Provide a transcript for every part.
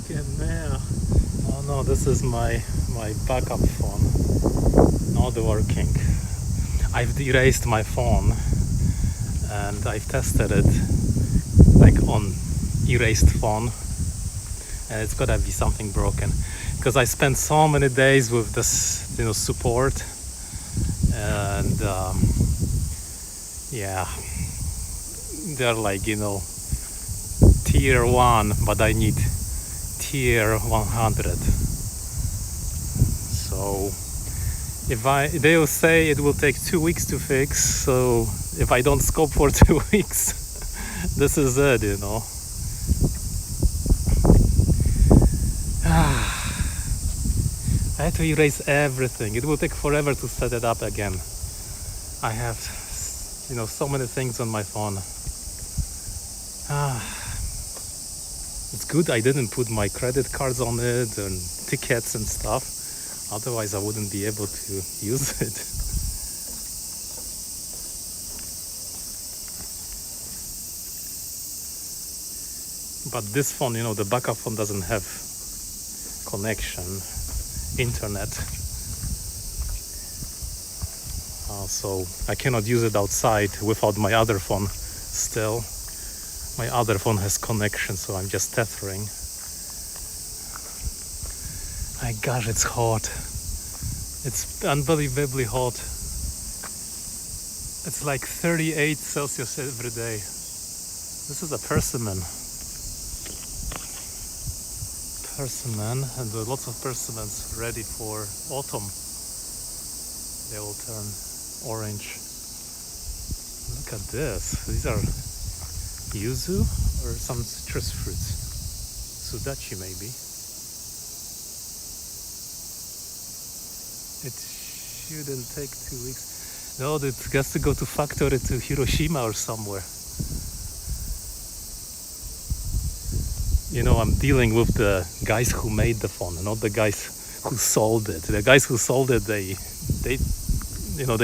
Fucking man. Oh no, this is my backup phone. Not working. I've erased my phone and I've tested it like on erased phone, and it's gotta be something broken because I spent so many days with this support, and yeah, they're like tier 1, but I need tier 100. So they will say it will take 2 weeks to fix, so if I don't scope for 2 weeks, this is it, I had to erase everything. It will take forever to set it up again. I have so many things on my phone. It's good I didn't put my credit cards on it and tickets and stuff, otherwise I wouldn't be able to use it. But this phone, the backup phone doesn't have connection, internet, so I cannot use it outside without my other phone. Still, my other phone has connection, so I'm just tethering. My gosh, it's hot. It's unbelievably hot. It's like 38 Celsius every day. This is a persimmon. And there are lots of persimmons ready for autumn. They will turn orange. Look at this. These are yuzu or some citrus fruits. Sudachi maybe. It shouldn't take 2 weeks. No, it has to go to factory to Hiroshima or somewhere. I'm dealing with the guys who made the phone, not the guys who sold it. The guys who sold it, they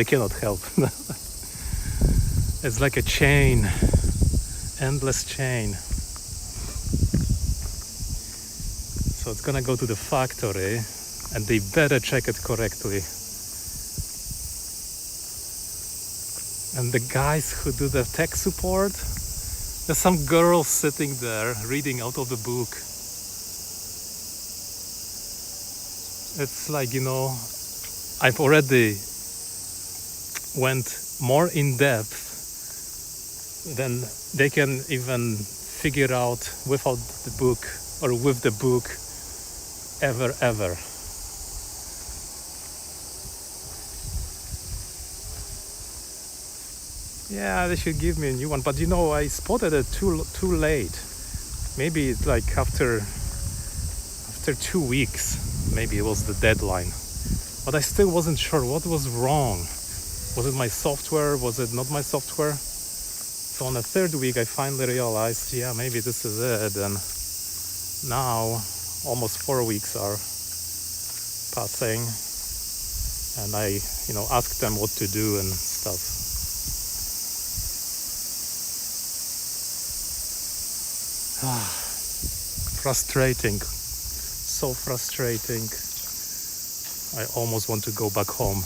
cannot help. It's like a chain, endless chain. So it's gonna go to the factory, and they better check it correctly. And the guys who do the tech support, there's some girl sitting there reading out of the book. It's like, I've already went more in depth than they can even figure out without the book or with the book ever. Yeah, they should give me a new one, but I spotted it too late. Maybe it's like after 2 weeks, maybe it was the deadline. But I still wasn't sure what was wrong. Was it my software? Was it not my software? So on the 3rd week, I finally realized, yeah, maybe this is it. And now, almost 4 weeks are passing, and I, asked them what to do and stuff. Frustrating, so frustrating. I almost want to go back home.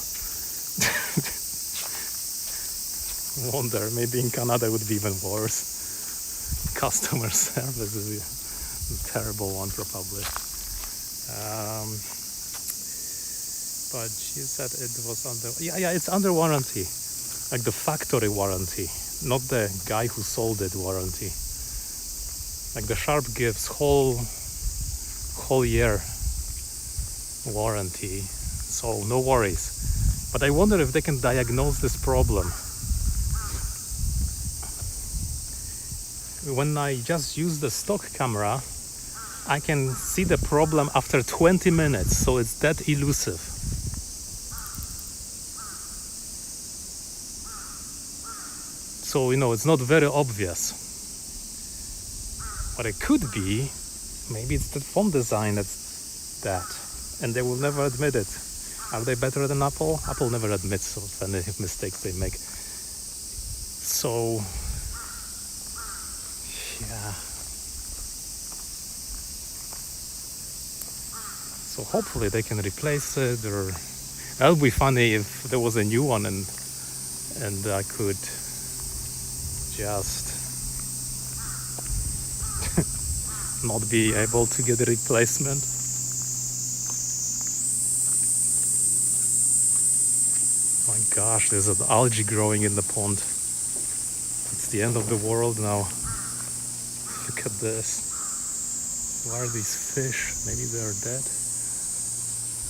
Wonder, maybe in Canada it would be even worse. Customer service is a terrible one probably. But she said it was under, it's under warranty, like the factory warranty, not the guy who sold it warranty. Like the Sharp gives whole year warranty, so no worries. But I wonder if they can diagnose this problem. When I just use the stock camera, I can see the problem after 20 minutes, so it's that elusive. So, it's not very obvious. But it could be, maybe it's the phone design that's that, and they will never admit it. Are they better than Apple? Apple never admits of any mistakes they make. So, yeah. So hopefully they can replace it, or that would be funny if there was a new one and I could just not be able to get a replacement. My gosh, there's an algae growing in the pond. It's the end of the world now. Look at this. Why are these fish? Maybe they're dead.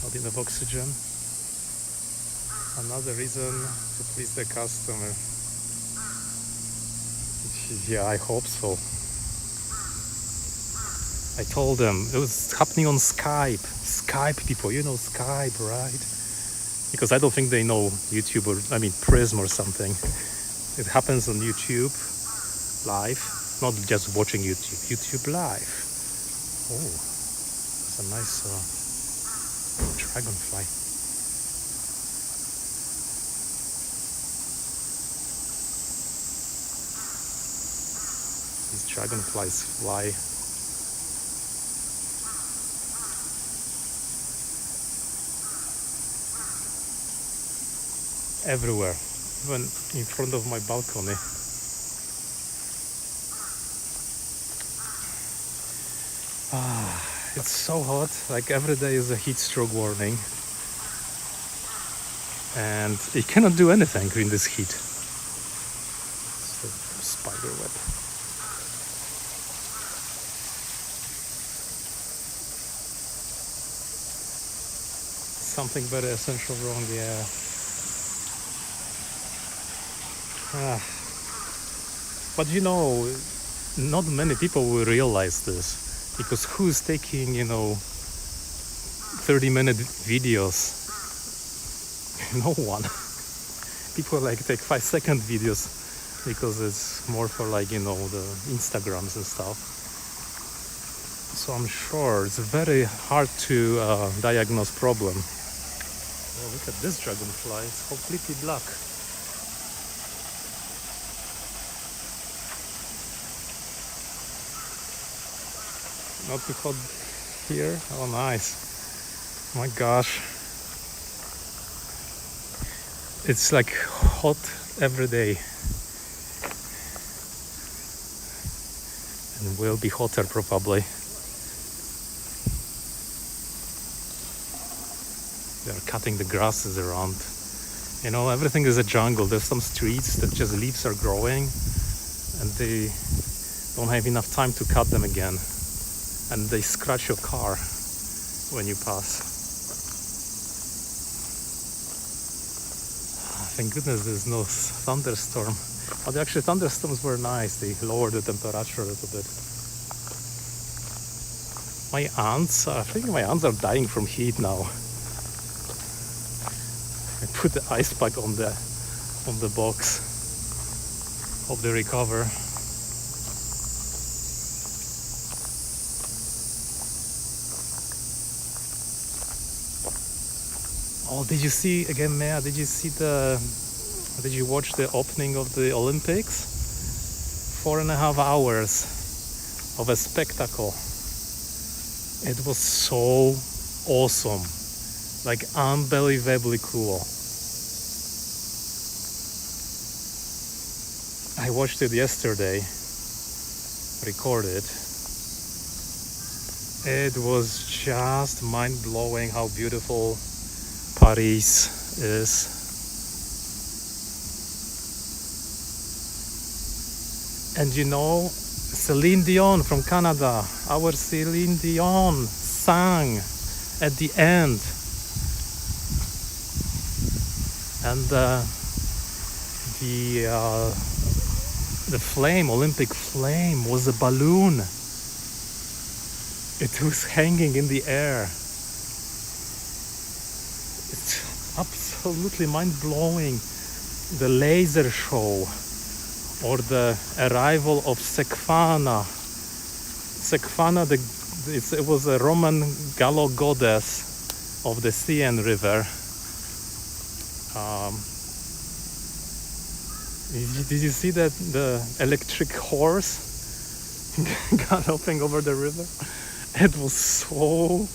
Not enough oxygen. Another reason to please the customer. Yeah, I hope so. I told them it was happening on Skype. Skype people, you know Skype, right? Because I don't think they know YouTube Prism or something. It happens on YouTube live, not just watching YouTube live. Oh, it's a nice dragonfly. These dragonflies fly. Everywhere, even in front of my balcony. It's so hot, like every day is a heat stroke warning. And you cannot do anything in this heat. It's a spider web. Something very essential wrong, yeah. But you know, not many people will realize this, because who's taking 30-minute videos? No one. People take 5-second videos because it's more for the Instagrams and stuff. So I'm sure it's very hard to diagnose problem. Oh, look at this dragonfly, it's completely black. Not too hot here. Oh, nice. Oh my gosh. It's like hot every day. And will be hotter probably. They're cutting the grasses around. Everything is a jungle. There's some streets that just leaves are growing and they don't have enough time to cut them again. And they scratch your car when you pass. Thank goodness there's no thunderstorm. But actually thunderstorms were nice. They lowered the temperature a little bit. I think my ants are dying from heat now. I put the ice pack on the box. Hope they recover. Oh, did you see again, Mea? Did you watch the opening of the Olympics? 4.5 hours of a spectacle. It was so awesome, unbelievably cool. I watched it yesterday, recorded. It was just mind-blowing how beautiful Paris is. And Celine Dion from Canada, our Celine Dion sang at the end. And the flame, Olympic flame, was a balloon. It was hanging in the air. It's absolutely mind-blowing. The laser show, or the arrival of Sekhvana. Sekhvana, it was a Roman Gallo goddess of the sea and river. Did you see that the electric horse galloping over the river? It was so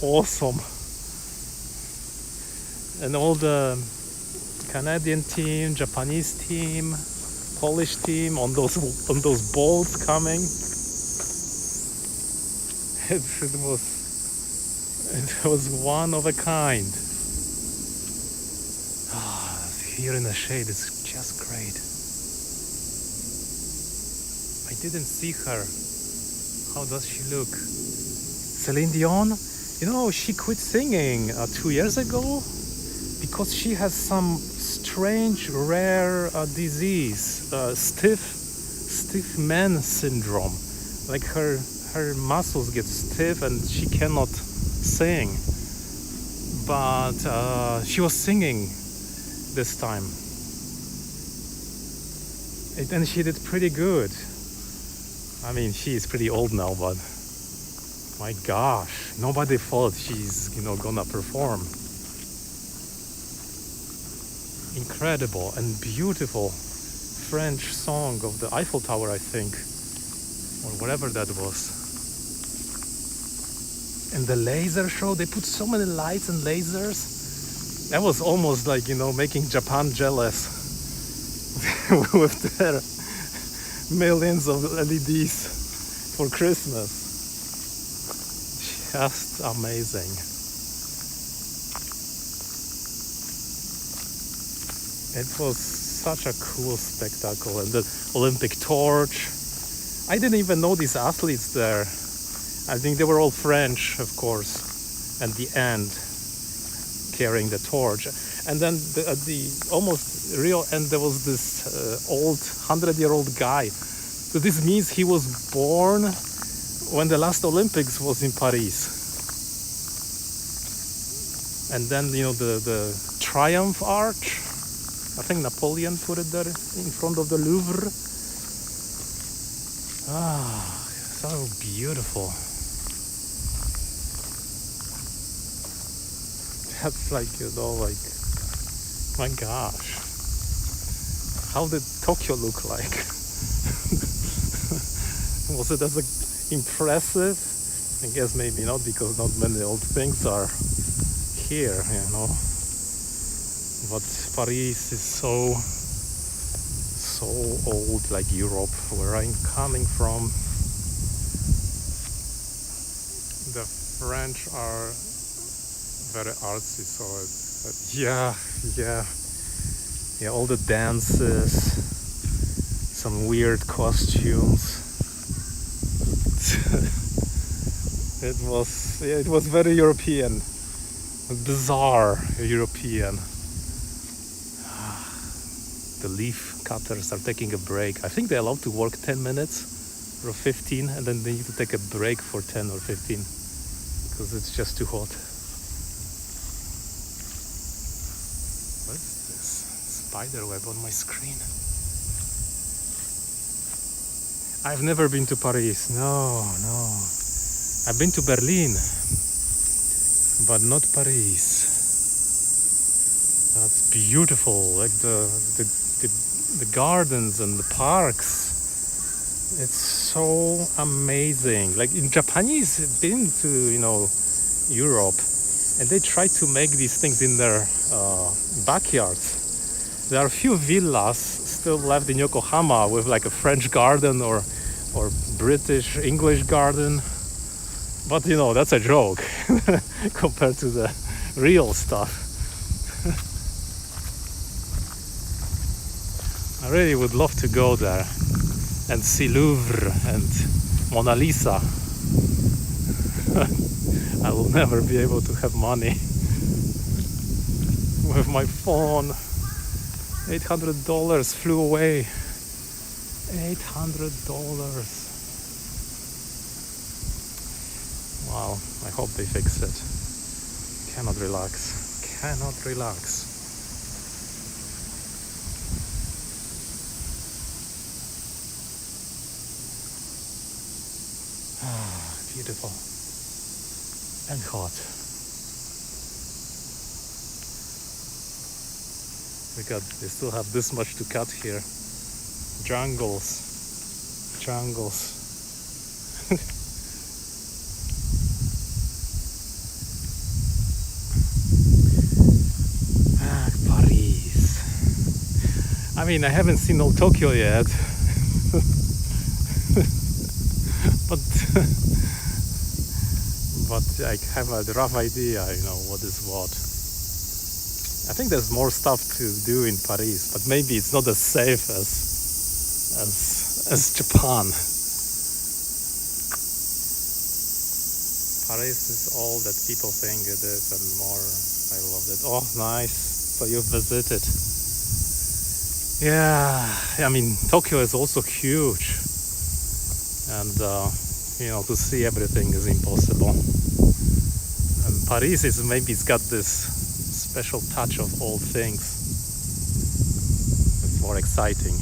awesome. And all the Canadian team, Japanese team, Polish team on those boats coming. It was one of a kind. Here in the shade, it's just great. I didn't see her. How does she look? Celine Dion? You know, she quit singing 2 years ago because she has some strange, rare disease, stiff man syndrome. Like her muscles get stiff and she cannot sing. But she was singing this time. And she did pretty good. I mean, she is pretty old now, but my gosh, nobody thought she's, gonna perform. Incredible and beautiful French song of the Eiffel Tower, I think, or whatever that was. And the laser show, they put so many lights and lasers. That was almost like, making Japan jealous with their millions of LEDs for Christmas. Just amazing. It was such a cool spectacle. And the Olympic torch. I didn't even know these athletes there. I think they were all French, of course, at the end, carrying the torch. And then at the almost real end, there was this old 100-year-old guy. So this means he was born when the last Olympics was in Paris. And then, the Triumph Arch, I think Napoleon put it there in front of the Louvre. So beautiful. That's like, my gosh. How did Tokyo look like? Was it as impressive? I guess maybe not, because not many old things are here, But Paris is so old, like Europe, where I'm coming from. The French are very artsy, so all the dances, some weird costumes. It was very European, bizarre European. The leaf cutters are taking a break. I think they're allowed to work 10 minutes or 15, and then they need to take a break for 10 or 15 because it's just too hot. What is this? Spider web on my screen. I've never been to Paris. No. I've been to Berlin, but not Paris. That's beautiful, like the gardens and the parks. It's so amazing. Like in Japanese, been to Europe, and they try to make these things in their backyards. There are a few villas still left in Yokohama with like a French garden or British English garden, but that's a joke compared to the real stuff. I really would love to go there and see Louvre and Mona Lisa. I will never be able to have money with my phone. $800 flew away. $800. Wow, I hope they fix it. Cannot relax. Beautiful and hot. They still have this much to cut here. Jungles. I mean, I haven't seen no Tokyo yet, but but I have a rough idea, you know, what is what. I think there's more stuff to do in Paris, but maybe it's not as safe as Japan. Paris is all that people think it is and more. I love it. Oh, nice. So you've visited. Yeah, I mean, Tokyo is also huge. And, you know, to see everything is impossible. And Paris is maybe it's got this special touch of all things. It's more exciting.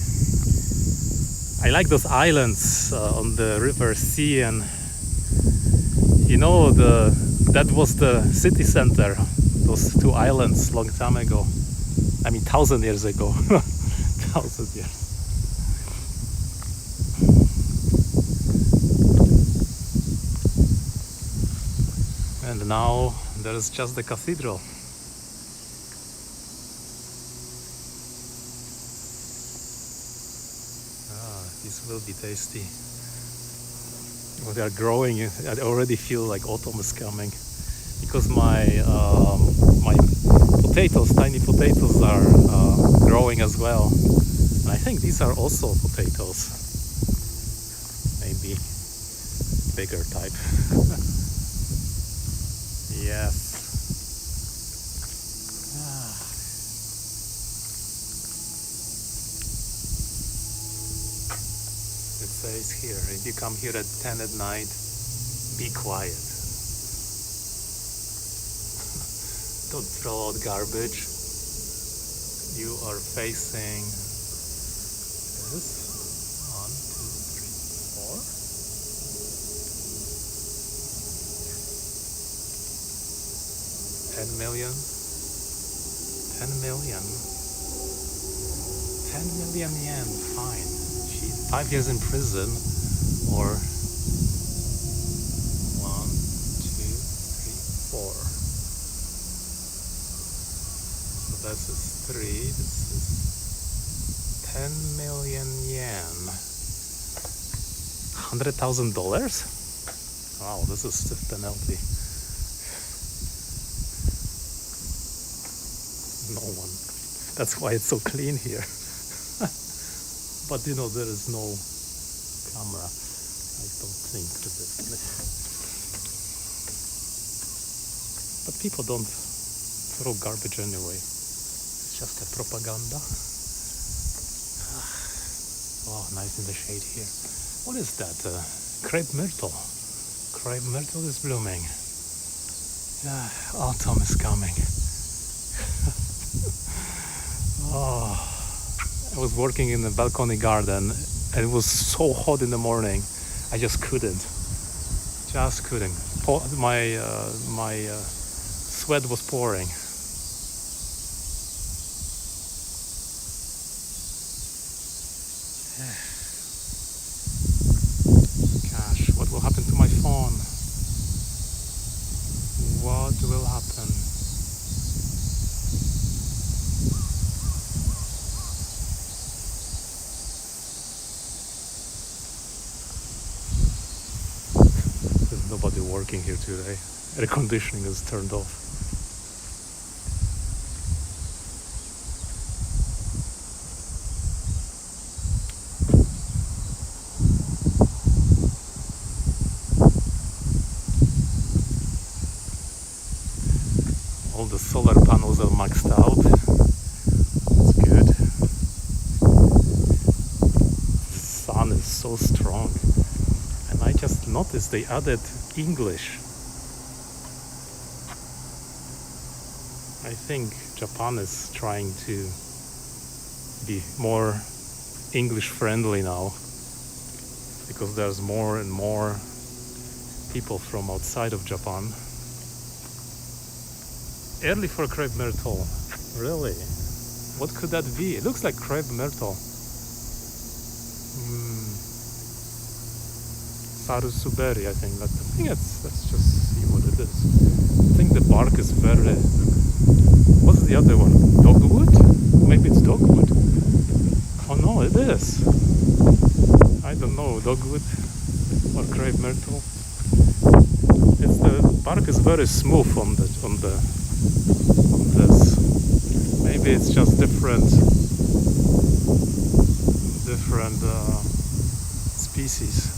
I like those islands on the river Seine. You know, that was the city center, those two islands long time ago. I mean, 1,000 years ago. 1,000 years. And now there's just the cathedral. This will be tasty. When they are growing, I already feel like autumn is coming, because my potatoes, tiny potatoes, are growing as well. And I think these are also potatoes, maybe bigger type. Yes. It says here, if you come here at 10 at night, be quiet. Don't throw out garbage. You are facing this. 1, 2, 3, 4. $10 million. 10 million. 10 million yen, fine. 5 years in prison, or 1, 2, 3, 4. So this is 3. This is 10 million yen. $100,000? Wow, this is stiff penalty. No one. That's why it's so clean here. But you know, there is no camera. I don't think that but people don't throw garbage anyway. It's just a propaganda. Oh, nice in the shade here. What is that? Crepe myrtle. Crepe myrtle is blooming. Autumn is coming. Oh. I was working in the balcony garden and it was so hot in the morning. I just couldn't. My sweat was pouring. Gosh, what will happen to my phone? What will happen? Nobody working here today. Air conditioning is turned off. All the solar panels are maxed out. That's good. The sun is so strong. And I just noticed they added English. I think Japan is trying to be more English friendly now, because there's more and more people from outside of Japan. Early for crepe myrtle. Really? What could that be? It looks like crepe myrtle. Sarusuberi, I think. Let's just see what it is. I think the bark is very... What's the other one? Dogwood? Maybe it's dogwood. Oh, it is. I don't know, dogwood or crepe myrtle. It's the bark is very smooth on this. Maybe it's just different species.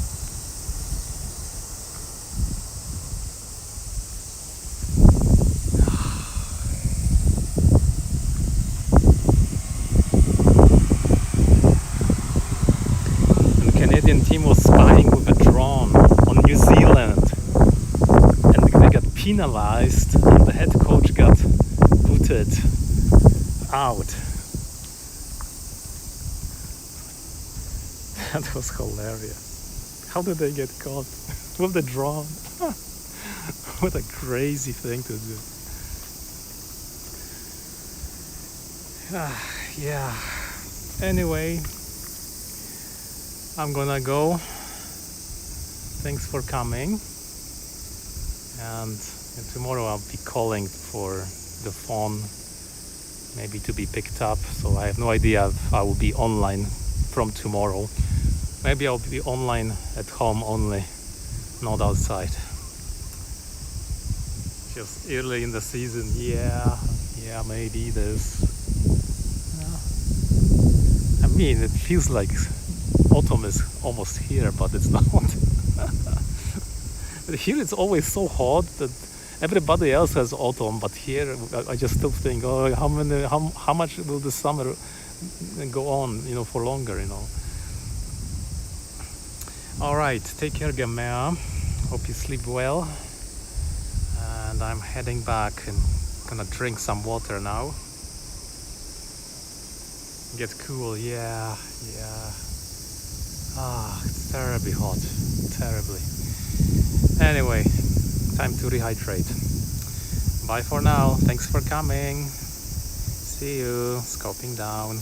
And the Canadian team was spying with a drone on New Zealand, and they got penalized, and the head coach got booted out. That was hilarious. How did they get caught with the drone? What a crazy thing to do. Yeah. Anyway, I'm gonna go. Thanks for coming. And tomorrow I'll be calling for the phone, maybe to be picked up. So I have no idea if I will be online from tomorrow. Maybe I'll be online at home only, not outside. Just early in the season, yeah, maybe this. Yeah. I mean, it feels like autumn is almost here, but it's not. But here it's always so hot that everybody else has autumn, but here I just still think, oh, how much will the summer go on, for longer, All right, take care, Gamea. Hope you sleep well. And I'm heading back and gonna drink some water now. Get cool, yeah. It's terribly hot, terribly. Anyway, time to rehydrate. Bye for now. Thanks for coming. See you. Scoping down.